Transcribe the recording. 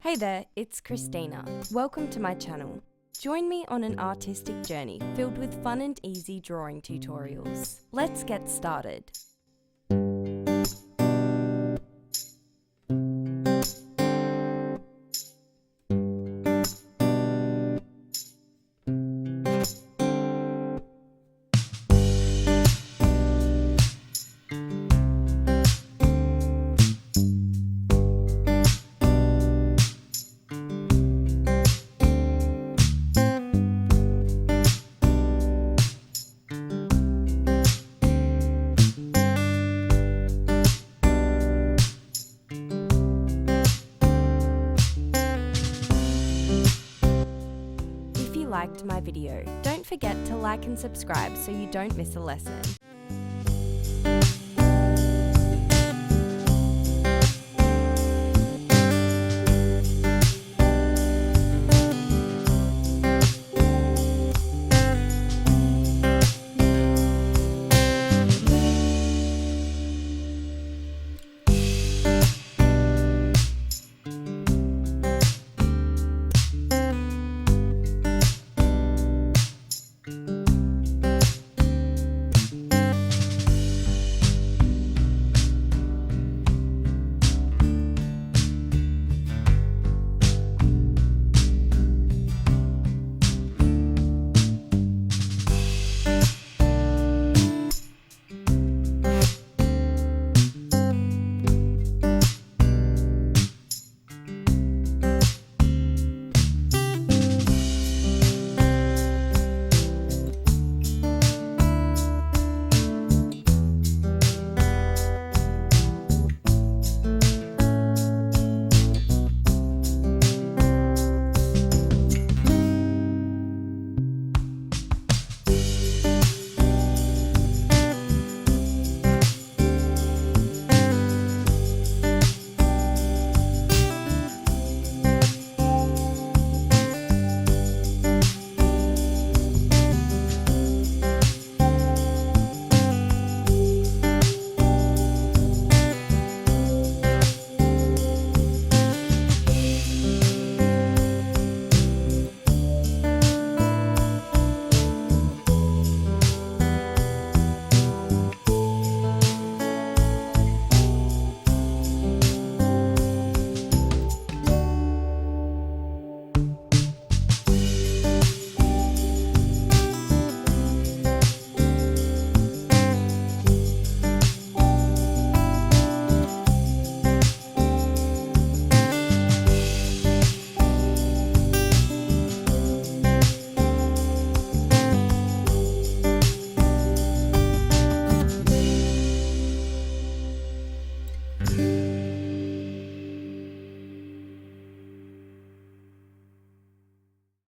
Hey there, it's Christina. Welcome to my channel. Join me on an artistic journey filled with fun and easy drawing tutorials. Let's get started. If you liked my video, don't forget to like and subscribe so you don't miss a lesson.